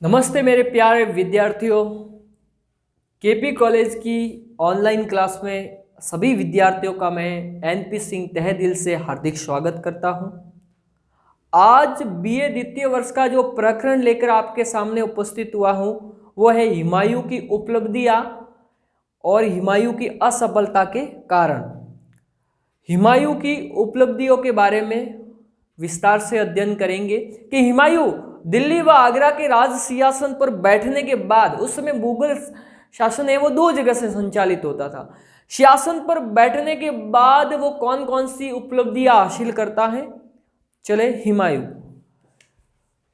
नमस्ते मेरे प्यारे विद्यार्थियों। केपी कॉलेज की ऑनलाइन क्लास में सभी विद्यार्थियों का मैं एनपी सिंह तहे दिल से हार्दिक स्वागत करता हूं। आज बीए द्वितीय वर्ष का जो प्रकरण लेकर आपके सामने उपस्थित हुआ हूं वो है हुमायूं की उपलब्धियां और हुमायूं की असफलता के कारण। हुमायूं की उपलब्धियों के बारे में विस्तार से अध्ययन करेंगे कि हुमायूं दिल्ली व आगरा के राज सिंहासन पर बैठने के बाद, उस समय मुगल शासन है वो दो जगह से संचालित होता था। शासन पर बैठने के बाद वो कौन कौन सी उपलब्धियां हासिल करता है। चले हुमायूं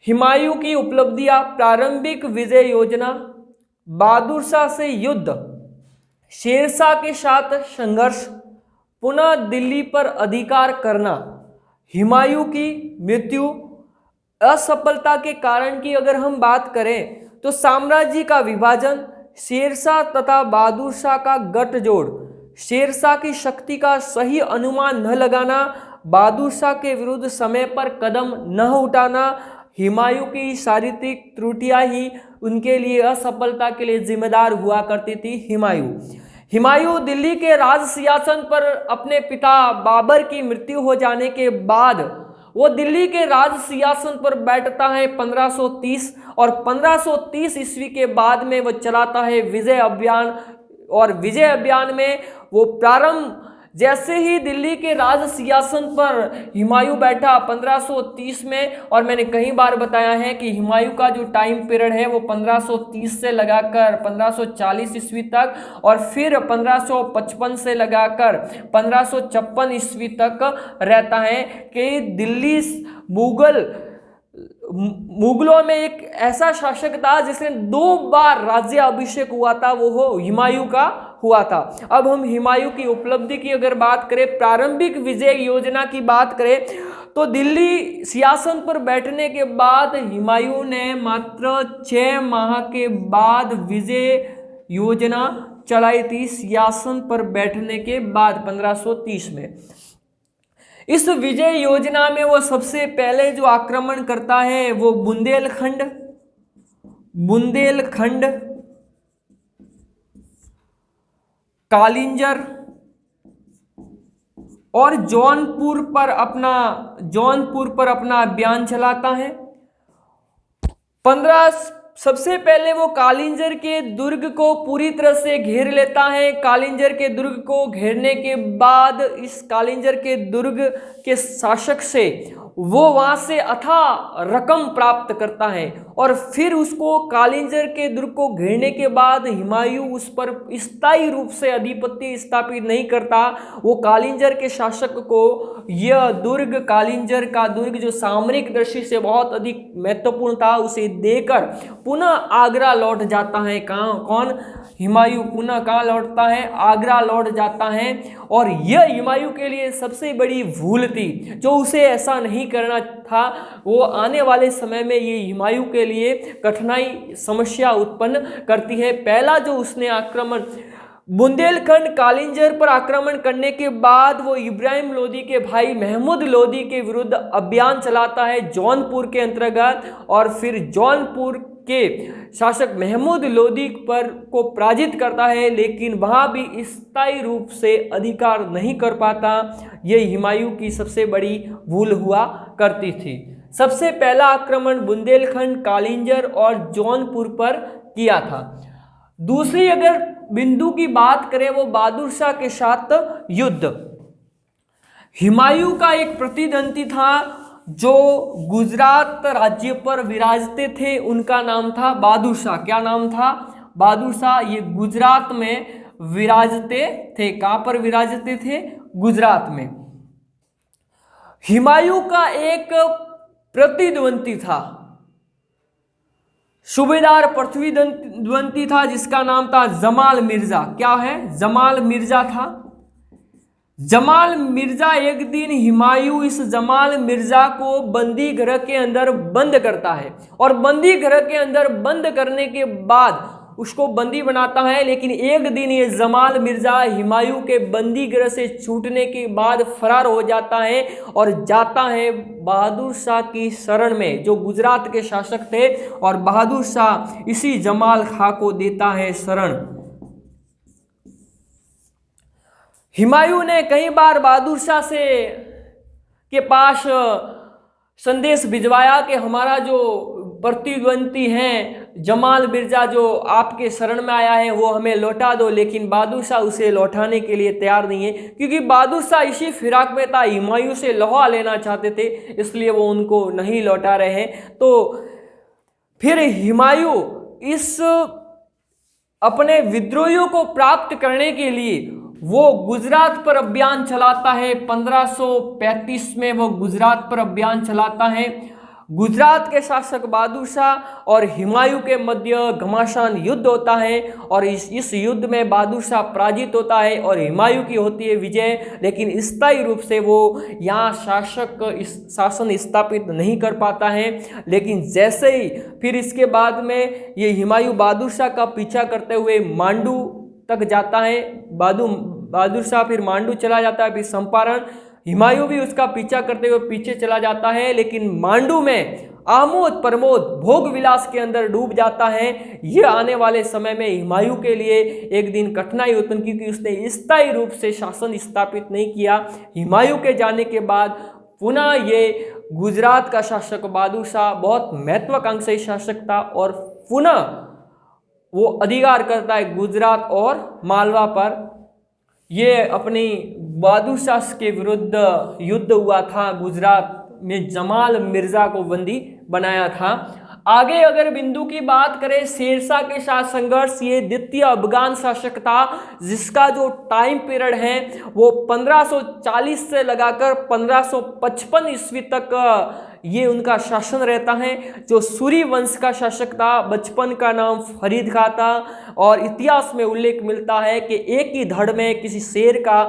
हुमायूं की उपलब्धियां: प्रारंभिक विजय योजना, बहादुर शाह से युद्ध, शेरशाह के साथ संघर्ष, पुनः दिल्ली पर अधिकार करना। हुमायूं की मृत्यु। असफलता के कारण की अगर हम बात करें तो साम्राज्य का विभाजन, शेरशाह तथा बहादुर शाह का गठजोड़, शेरशाह की शक्ति का सही अनुमान न लगाना, बहादुर शाह के विरुद्ध समय पर कदम न उठाना, हुमायूं की शारीरिक त्रुटियां ही उनके लिए असफलता के लिए जिम्मेदार हुआ करती थी। हुमायूं दिल्ली के राज सिंहासन पर अपने पिता बाबर की मृत्यु हो जाने के बाद वो दिल्ली के राज सिंहासन पर बैठता है 1530 और 1530 ईस्वी के बाद में वो चलाता है विजय अभियान। और विजय अभियान में वो प्रारंभ, जैसे ही दिल्ली के राज सिंहासन पर हुमायूं बैठा 1530 में, और मैंने कई बार बताया है कि हुमायूं का जो टाइम पीरियड है वो 1530 से लगाकर 1540 ईस्वी तक और फिर 1555 से लगाकर 1556 ईस्वी तक रहता है कि दिल्ली मुगलों में एक ऐसा शासक था जिसने 2 बार राज्याभिषेक हुआ था, वो हुमायूं का हुआ था। अब हम हुमायूं की उपलब्धि की अगर बात करें, प्रारंभिक विजय योजना की बात करें तो दिल्ली सिंहासन पर बैठने के बाद हुमायूं ने मात्र 6 माह के बाद विजय योजना चलाई थी। सिंहासन पर बैठने के बाद 1530 में इस विजय योजना में वो सबसे पहले जो आक्रमण करता है वो बुंदेलखंड, कालिंजर और जौनपुर पर अपना अभियान चलाता है। सबसे पहले वो कालिंजर के दुर्ग को पूरी तरह से घेर लेता है। कालिंजर के दुर्ग को घेरने के बाद इस कालिंजर के दुर्ग के शासक से वो वहां से अथाह रकम प्राप्त करता है और फिर उसको कालिंजर के दुर्ग को घेरने के बाद हुमायूं उस पर स्थायी रूप से अधिपत्य स्थापित नहीं करता। वो कालिंजर के शासक को यह दुर्ग, कालिंजर का दुर्ग जो सामरिक दृष्टि से बहुत अधिक महत्वपूर्ण था, उसे देकर पुनः आगरा लौट जाता है। कौन? हुमायूं पुनः कहाँ लौटता है? आगरा लौट जाता है। और यह हुमायूं के लिए सबसे बड़ी भूल थी, जो उसे ऐसा नहीं करना था। वो आने वाले समय में ये हुमायूं के लिए कठिनाई समस्या उत्पन्न करती है। पहला जो उसने आक्रमण बुंदेलखंड कालिंजर पर आक्रमण करने के बाद वो इब्राहिम लोदी के भाई महमूद लोदी के विरुद्ध अभियान चलाता है जौनपुर के अंतर्गत, और फिर जौनपुर के शासक महमूद लोदी पर को पराजित करता है, लेकिन वहां भी स्थायी रूप से अधिकार नहीं कर पाता। यह हुमायूं की सबसे बड़ी भूल हुआ करती थी। सबसे पहला आक्रमण बुंदेलखंड, कालिंजर और जौनपुर पर किया था। दूसरी अगर बिंदु की बात करें वो बहादुर शाह के साथ युद्ध। हुमायूं का एक प्रतिद्वंदी था जो गुजरात राज्य पर विराजते थे, उनका नाम था बहादुर शाह। क्या नाम था? बहादुर शाह। ये गुजरात में विराजते थे। कहां पर विराजते थे? गुजरात में। हुमायूं का एक प्रतिद्वंदी था, सूबेदार प्रतिद्वंदी था, जिसका नाम था जमाल मिर्जा। क्या है? जमाल मिर्जा था। जमाल मिर्जा एक दिन हुमायूं इस जमाल मिर्जा को बंदी गृह के अंदर बंद करता है और बंदी गृह के अंदर बंद करने के बाद उसको बंदी बनाता है, लेकिन एक दिन ये जमाल मिर्जा हुमायूं के बंदीगृह से छूटने के बाद फरार हो जाता है और जाता है बहादुर शाह की शरण में, जो गुजरात के शासक थे, और बहादुर शाह इसी जमाल खां को देता है शरण। हुमायूं ने कई बार बहादुर शाह से के पास संदेश भिजवाया कि हमारा जो प्रतिद्वंदी हैं जमाल मिर्जा जो आपके शरण में आया है वो हमें लौटा दो, लेकिन बहादुर शाह उसे लौटाने के लिए तैयार नहीं है, क्योंकि बहादुर शाह इसी फिराक में था, हुमायूं से लोहा लेना चाहते थे, इसलिए वो उनको नहीं लौटा रहे हैं। तो फिर हुमायूं इस अपने विद्रोहियों को प्राप्त करने के लिए वो गुजरात पर अभियान चलाता है। 1535 में वो गुजरात पर अभियान चलाता है। गुजरात के शासक बहादुर शाह और हुमायूं के मध्य घमासान युद्ध होता है और इस युद्ध में बहादुर शाह पराजित होता है और हुमायूं की होती है विजय, लेकिन स्थायी रूप से वो यहाँ शासन स्थापित नहीं कर पाता है। लेकिन जैसे ही फिर इसके बाद में ये हुमायूं बहादुर शाह का पीछा करते हुए मांडू तक जाता है, बहादुर शाह फिर मांडू चला जाता है, फिर चंपारण, हुमायूं भी उसका पीछा करते हुए पीछे चला जाता है, लेकिन मांडू में आमोद प्रमोद भोग विलास के अंदर डूब जाता है। यह आने वाले समय में हुमायूं के लिए एक दिन कठिनाई उत्पन्न, क्योंकि उसने स्थायी रूप से शासन स्थापित नहीं किया। हुमायूं के जाने के बाद पुनः ये गुजरात का शासक बहादुर शाह बहुत महत्वाकांक्षी शासक था और पुनः वो अधिकार करता है गुजरात और मालवा पर। ये अपनी बहादुर शाह के विरुद्ध युद्ध हुआ था, गुजरात में जमाल मिर्जा को बंदी बनाया था। आगे अगर बिंदु की बात करें शेरशाह के साथ संघर्ष, ये द्वितीय अफगान शासक था जिसका जो टाइम पीरियड है वो 1540 से लगाकर 1555 ईस्वी तक ये उनका शासन रहता है। जो सूरी वंश का शासक था, बचपन का नाम फरीद खां था और इतिहास में उल्लेख मिलता है कि एक ही धड़ में किसी शेर का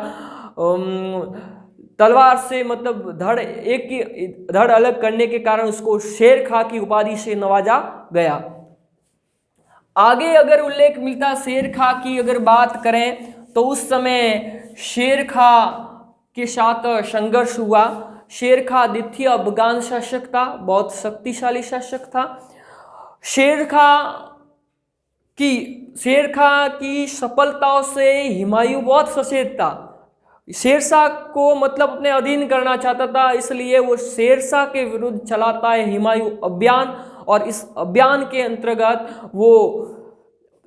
तलवार से मतलब एक ही धड़ अलग करने के कारण उसको शेर खां की उपाधि से नवाजा गया। आगे अगर उल्लेख मिलता शेर खां की अगर बात करें तो उस समय शेर खां के साथ संघर्ष हुआ। शेर खां द्वितीय अफगान शासक था, बहुत शक्तिशाली शासक था। शेर खां की सफलताओं से हुमायूं बहुत सचेत था। शेरशाह को मतलब अपने अधीन करना चाहता था, इसलिए वो शेरशाह के विरुद्ध चलाता है हुमायूं अभियान और इस अभियान के अंतर्गत वो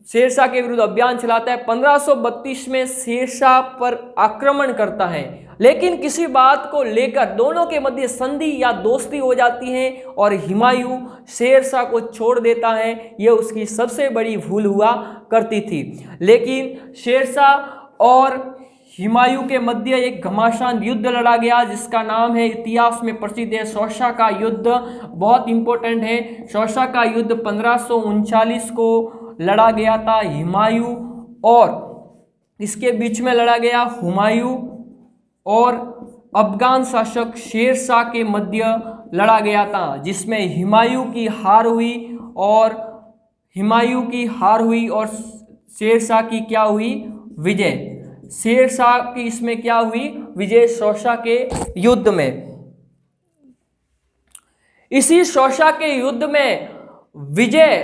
शेरशाह के विरुद्ध अभियान चलाता है। 1532 में शेरशाह पर आक्रमण करता है, लेकिन किसी बात को लेकर दोनों के मध्य संधि या दोस्ती हो जाती है और हुमायूं शेरशाह को छोड़ देता है। यह उसकी सबसे बड़ी भूल हुआ करती थी। लेकिन शेरशाह और हुमायूं के मध्य एक घमासान युद्ध लड़ा गया जिसका नाम है, इतिहास में प्रसिद्ध है, शौशा का युद्ध, बहुत इंपॉर्टेंट है। शौशा का युद्ध 1539 को लड़ा गया था हुमायूं और इसके बीच में लड़ा गया हुमायूं और अफगान शासक शेरशाह के मध्य लड़ा गया था, जिसमें हुमायूं की हार हुई और शेरशाह की क्या हुई, विजय। शेरशाह की इसमें क्या हुई, विजय शौशा के युद्ध में। इसी शौशा के युद्ध में विजय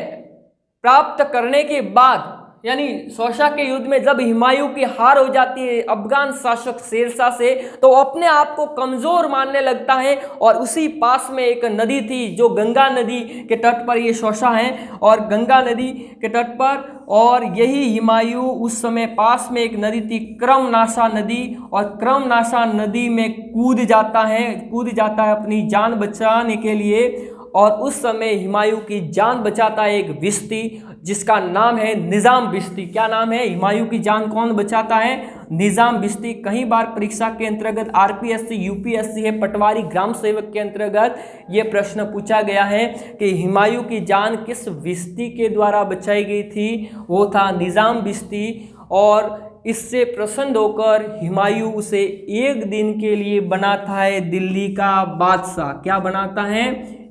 प्राप्त करने के बाद, यानी शौशा के युद्ध में जब हुमायूं की हार हो जाती है अफगान शासक शेरशाह से, तो अपने आप को कमजोर मानने लगता है और उसी पास में एक नदी थी जो गंगा नदी के तट पर ये शौशा है और गंगा नदी के तट पर, और यही हुमायूं उस समय पास में एक नदी थी क्रमनाशा नदी, और क्रमनाशा नदी में कूद जाता है अपनी जान बचाने के लिए, और उस समय हुमायूं की जान बचाता है एक बिश्ती जिसका नाम है निज़ाम बिश्ती। क्या नाम है, हुमायूं की जान कौन बचाता है, निज़ाम बिश्ती। कई बार परीक्षा के अंतर्गत आरपीएससी यूपीएससी है पटवारी ग्राम सेवक के अंतर्गत ये प्रश्न पूछा गया है कि हुमायूं की जान किस बिश्ती के द्वारा बचाई गई थी, वो था निज़ाम बिश्ती। और इससे प्रसन्न होकर हुमायूं उसे एक दिन के लिए बनाता है दिल्ली का बादशाह। क्या बनाता है,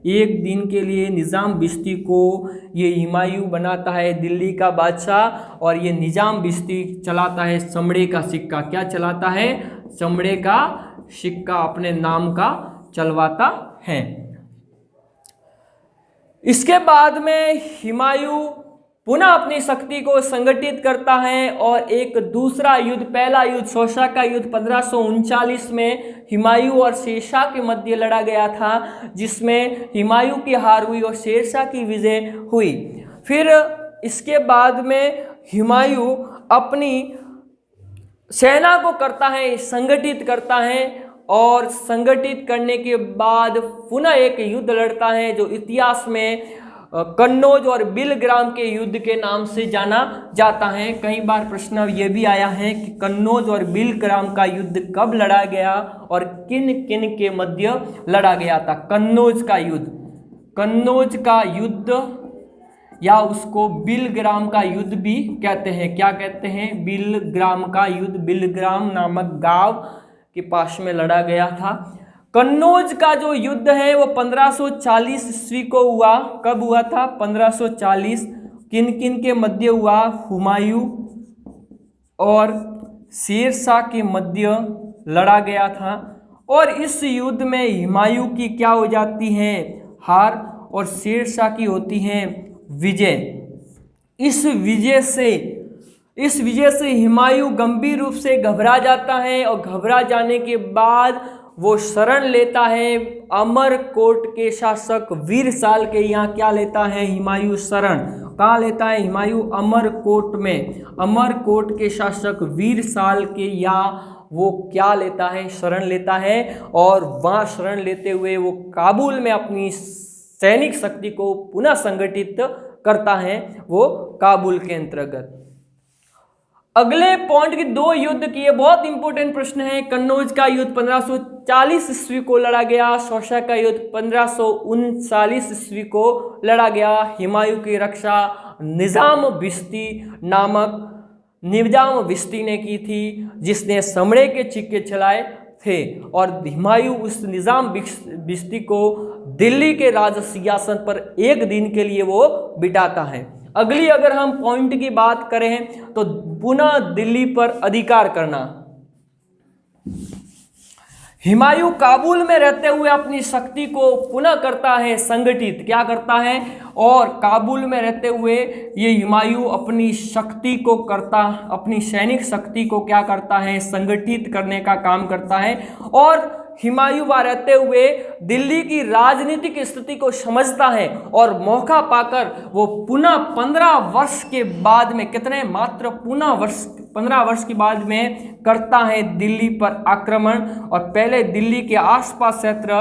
एक दिन के लिए निज़ाम बिश्ती को ये हुमायूं बनाता है दिल्ली का बादशाह, और ये निज़ाम बिश्ती चलाता है चमड़े का सिक्का। क्या चलाता है? चमड़े का सिक्का अपने नाम का चलवाता है। इसके बाद में हुमायूं पुनः अपनी शक्ति को संगठित करता है और एक दूसरा युद्ध, पहला युद्ध शोशा का युद्ध 1539 में हुमायूं और शेरशाह के मध्य लड़ा गया था, जिसमें हुमायूं की हार हुई और शेरशाह की विजय हुई। फिर इसके बाद में हुमायूं अपनी सेना को करता है, संगठित करता है, और संगठित करने के बाद पुनः एक युद्ध लड़ता है जो इतिहास में कन्नौज और बिलग्राम के युद्ध के नाम से जाना जाता है। कई बार प्रश्न ये भी आया है कि कन्नौज और बिलग्राम का युद्ध कब लड़ा गया और किन किन के मध्य लड़ा गया था। कन्नौज का युद्ध या उसको बिलग्राम का युद्ध भी कहते हैं। क्या कहते हैं? बिलग्राम का युद्ध। बिलग्राम नामक गांव के पास में लड़ा गया था। कन्नौज का जो युद्ध है वो 1540 ईस्वी को हुआ। कब हुआ था? 1540। किन किन के मध्य हुआ? हुमायूं और शेरशाह के मध्य लड़ा गया था। और इस युद्ध में हुमायूं की क्या हो जाती है? हार, और शेरशाह की होती है विजय। इस विजय से हुमायूं गंभीर रूप से घबरा जाता है, और घबरा जाने के बाद वो शरण लेता है अमरकोट के शासक वीरसाल के यहाँ। क्या लेता है हुमायूं? शरण। कहाँ लेता है हुमायूं? अमरकोट में। अमरकोट के शासक वीरसाल के यहाँ वो क्या लेता है? शरण लेता है, और वहाँ शरण लेते हुए वो काबुल में अपनी सैनिक शक्ति को पुनः संगठित करता है, वो काबुल के अंतर्गत। अगले पॉइंट की दो युद्ध की, ये बहुत इंपॉर्टेंट प्रश्न है। कन्नौज का युद्ध 1540 ईस्वी को लड़ा गया। शोशा का युद्ध 1539 ईस्वी को लड़ा गया। हुमायूं की रक्षा निज़ाम बिश्ती ने की थी, जिसने चमड़े के सिक्के चलाए थे, और हुमायूं उस निज़ाम बिश्ती को दिल्ली के राज सिंहासन पर एक दिन के लिए वो बिठाता है। अगली अगर हम पॉइंट की बात करें तो पुनः दिल्ली पर अधिकार करना। हुमायूं काबुल में रहते हुए अपनी शक्ति को पुनः करता है संगठित। क्या करता है? और काबुल में रहते हुए ये हुमायूं अपनी शक्ति को अपनी सैनिक शक्ति को क्या करता है? संगठित करने का काम करता है। और हुमायूं वहाँ रहते हुए दिल्ली की राजनीतिक स्थिति को समझता है, और मौका पाकर वो पुनः 15 वर्ष के बाद में, मात्र 15 वर्ष के बाद में करता है दिल्ली पर आक्रमण। और पहले दिल्ली के आसपास क्षेत्र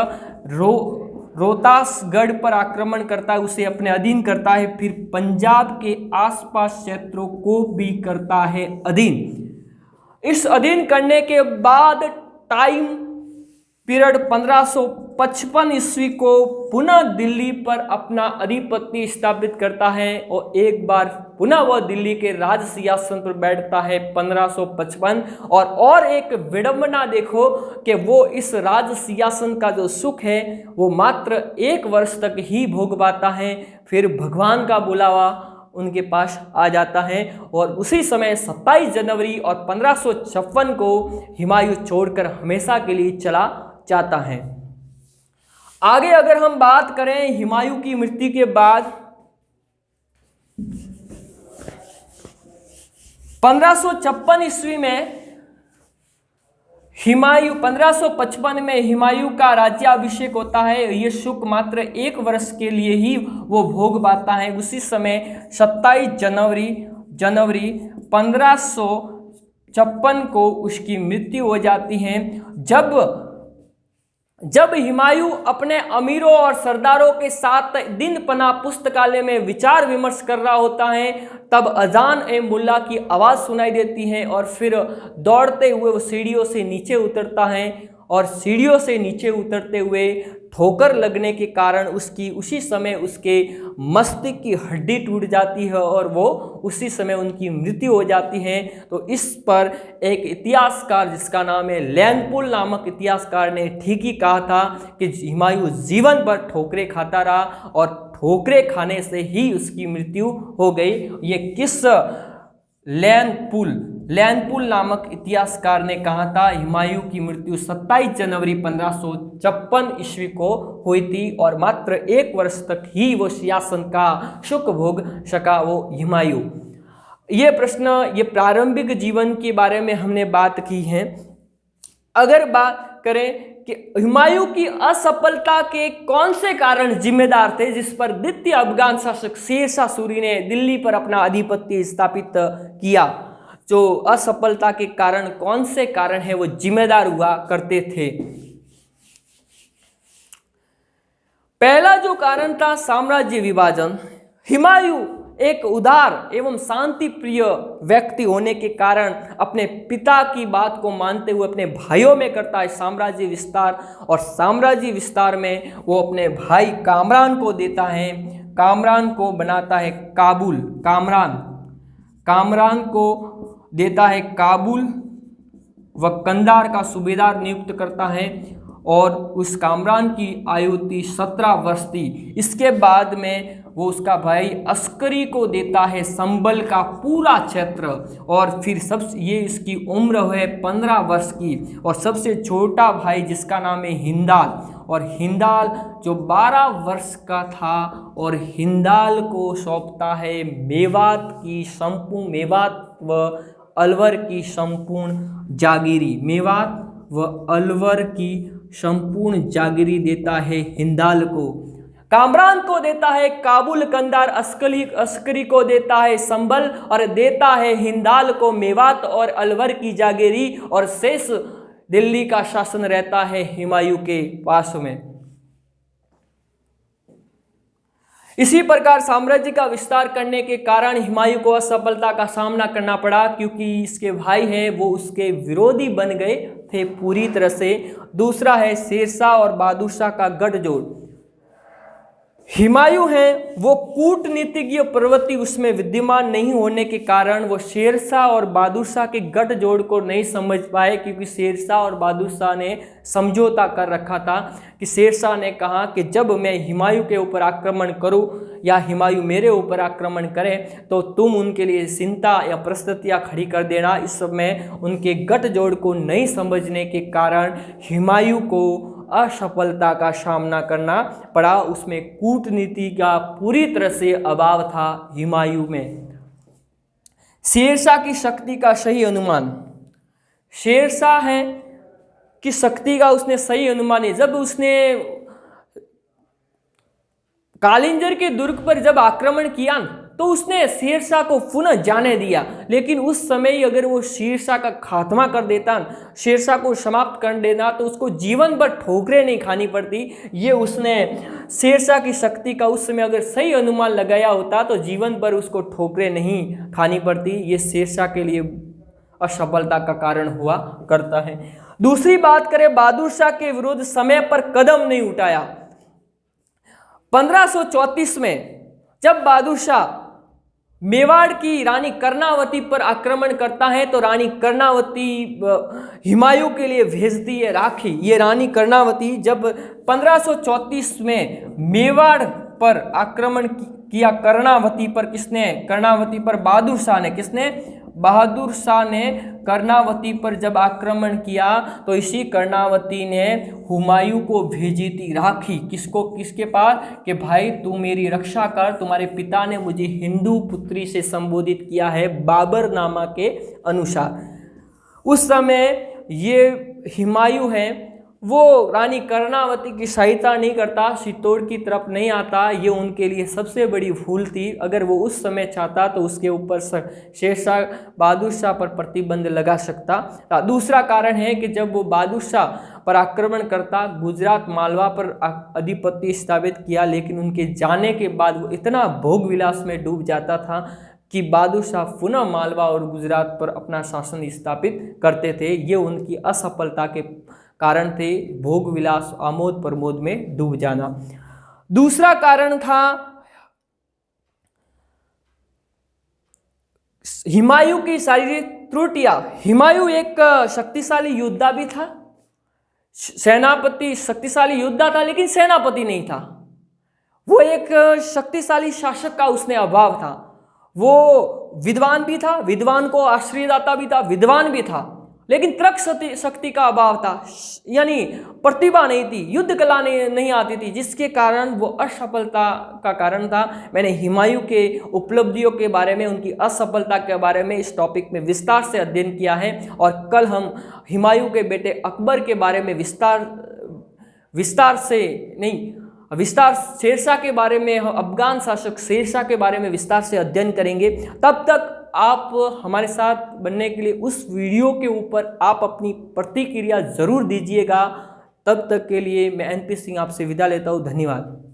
रोहतासगढ़ पर आक्रमण करता है, उसे अपने अधीन करता है। फिर पंजाब के आसपास क्षेत्रों को भी करता है अधीन। इस अधीन करने के बाद टाइम पीरियड 1555 ईस्वी को पुनः दिल्ली पर अपना आधिपत्य स्थापित करता है, और एक बार पुनः वह दिल्ली के राज सिंहासन पर बैठता है 1555। और एक विडंबना देखो कि वो इस राज सिंहासन का जो सुख है वो मात्र 1 वर्ष तक ही भोग पाता है। फिर भगवान का बुलावा उनके पास आ जाता है, और उसी समय 27 जनवरी और 1556 को हुमायूं छोड़कर हमेशा के लिए चला जाता है। आगे अगर हम बात करें हुमायूं की मृत्यु के बाद 1556 ईस्वी में 1555 में हुमायूं का राज्याभिषेक होता है। ये सुख मात्र 1 वर्ष के लिए ही वो भोग पाता है। उसी समय 27 जनवरी 1556 को उसकी मृत्यु हो जाती है। जब हुमायूं अपने अमीरों और सरदारों के साथ दिन पना पुस्तकालय में विचार विमर्श कर रहा होता है, तब अजान ए मुल्ला की आवाज़ सुनाई देती है, और फिर दौड़ते हुए वो सीढ़ियों से नीचे उतरता है, और सीढ़ियों से नीचे उतरते हुए ठोकर लगने के कारण उसी समय उसके मस्तिष्क की हड्डी टूट जाती है और वो उसी समय उनकी मृत्यु हो जाती है। तो इस पर एक इतिहासकार जिसका नाम है लैनपुल नामक इतिहासकार ने ठीक ही कहा था कि हुमायूं जीवन भर ठोकरें खाता रहा और ठोकरें खाने से ही उसकी मृत्यु हो गई। ये किस लैनपुल नामक इतिहासकार ने कहा था। हुमायूं की मृत्यु 27 जनवरी 1556 ईस्वी को हुई थी और मात्र 1 वर्ष तक ही वो सिंहासन का सुख भोग सका वो हुमायूं। ये प्रश्न, ये प्रारंभिक जीवन के बारे में हमने बात की है। अगर बात करें कि हुमायूं की असफलता के कौन से कारण जिम्मेदार थे जिस पर द्वितीय अफगान शासक शेरशाह सूरी ने दिल्ली पर अपना आधिपत्य स्थापित किया, जो असफलता के कारण कौन से कारण है वो जिम्मेदार हुआ करते थे। पहला जो कारण था साम्राज्य विभाजन। हुमायूं एक उदार एवं शांति प्रिय व्यक्ति होने के कारण अपने पिता की बात को मानते हुए अपने भाइयों में करता है साम्राज्य विस्तार, और साम्राज्य विस्तार में वो अपने भाई कामरान को देता है, कामरान को बनाता है काबुल, कामरान को देता है काबुल व कंधार का सूबेदार नियुक्त करता है और उस कामरान की आयु थी 17 वर्ष थी। इसके बाद में वो उसका भाई अस्करी को देता है संभल का पूरा क्षेत्र और फिर ये इसकी उम्र है 15 वर्ष की, और सबसे छोटा भाई जिसका नाम है हिंदाल, और हिंदाल जो 12 वर्ष का था और हिंदाल को सौंपता है मेवात व अलवर की संपूर्ण जागीरी, मेवात व अलवर की संपूर्ण जागीरी देता है हिंदाल को। कामरान को देता है काबुल, कंधार, अस्करी को देता है संभल और देता है हिंदाल को मेवात और अलवर की जागीरी, और शेष दिल्ली का शासन रहता है हुमायूं के पास में। इसी प्रकार साम्राज्य का विस्तार करने के कारण हुमायूं को असफलता का सामना करना पड़ा, क्योंकि इसके भाई हैं वो उसके विरोधी बन गए थे पूरी तरह से। दूसरा है शेरशाह और बहादुर शाह का गठजोड़। हुमायूं है वो कूटनीतिज्ञ प्रवृत्ति उसमें विद्यमान नहीं होने के कारण वो शेरशाह और बहादुर शाह के गठजोड़ को नहीं समझ पाए, क्योंकि शेरशाह और बहादुर शाह ने समझौता कर रखा था कि शेरशाह ने कहा कि जब मैं हुमायूं के ऊपर आक्रमण करूं या हुमायूं मेरे ऊपर आक्रमण करे तो तुम उनके लिए चिंता या परिस्थितियां खड़ी कर देना। इस समय उनके गठजोड़ को नहीं समझने के कारण हुमायूं को असफलता का सामना करना पड़ा। उसमें कूटनीति का पूरी तरह से अभाव था हुमायूं में। शेरशाह की शक्ति का सही अनुमान। शेरशाह है कि शक्ति का उसने सही अनुमान है। जब उसने कालिंजर के दुर्ग पर जब आक्रमण किया तो उसने शेरशाह को पुनः जाने दिया, लेकिन उस समय अगर वो शेरशाह का खात्मा कर देता, शेरशाह को समाप्त कर देना, तो उसको जीवन भर ठोकरें नहीं खानी पड़ती। ये उसने शेरशाह की शक्ति का उस समय अगर सही अनुमान लगाया होता तो जीवन भर उसको ठोकरें नहीं खानी पड़ती। ये शेरशाह के लिए असफलता का कारण हुआ करता है। दूसरी बात करें, बहादुर शाह के विरुद्ध समय पर कदम नहीं उठाया। 1534 में जब बहादुर शाह मेवाड़ की रानी कर्णावती पर आक्रमण करता है तो रानी कर्णावती हुमायूं के लिए भेजती है राखी। ये रानी कर्णावती जब 1534 में मेवाड़ पर आक्रमण किया, कर्णावती पर किसने? कर्णावती पर बहादुर शाह ने। किसने? बहादुर शाह ने कर्णावती पर जब आक्रमण किया तो इसी कर्णावती ने हुमायूं को भेजी थी राखी। किसको? किसके पास? कि भाई तू मेरी रक्षा कर, तुम्हारे पिता ने मुझे हिंदू पुत्री से संबोधित किया है बाबर नामा के अनुसार। उस समय ये हुमायूं है वो रानी कर्णावती की सहायता नहीं करता, चित्तौड़ की तरफ नहीं आता। ये उनके लिए सबसे बड़ी भूल थी। अगर वो उस समय चाहता तो उसके ऊपर शेरशाह बहादुर शाह पर प्रतिबंध लगा सकता। दूसरा कारण है कि जब वो बहादुर शाह पर आक्रमण करता, गुजरात मालवा पर आधिपत्य स्थापित किया, लेकिन उनके जाने के बाद वो इतना भोग विलास में डूब जाता था कि बहादुर शाह पुनः मालवा और गुजरात पर अपना शासन स्थापित करते थे। ये उनकी असफलता के कारण थे भोग विलास आमोद प्रमोद में डूब जाना। दूसरा कारण था हुमायूं की शारीरिक त्रुटियां। हुमायूं एक शक्तिशाली योद्धा भी था, सेनापति, शक्तिशाली योद्धा था, लेकिन सेनापति नहीं था। वो एक शक्तिशाली शासक का उसने अभाव था। वो विद्वान भी था, विद्वान को आश्रयदाता भी था, विद्वान भी था, लेकिन तर्क शक्ति का अभाव था, यानी प्रतिभा नहीं थी, युद्ध कला नहीं आती थी, जिसके कारण वो असफलता का कारण था। मैंने हुमायूं के उपलब्धियों के बारे में, उनकी असफलता के बारे में इस टॉपिक में विस्तार से अध्ययन किया है, और कल हम हुमायूं के बेटे अकबर के बारे में विस्तार शेरशाह के बारे में, अफगान शासक शेरशाह के बारे में विस्तार से अध्ययन करेंगे। तब तक आप हमारे साथ बनने के लिए उस वीडियो के ऊपर आप अपनी प्रतिक्रिया जरूर दीजिएगा। तब तक के लिए मैं एनपी सिंह आपसे विदा लेता हूँ। धन्यवाद।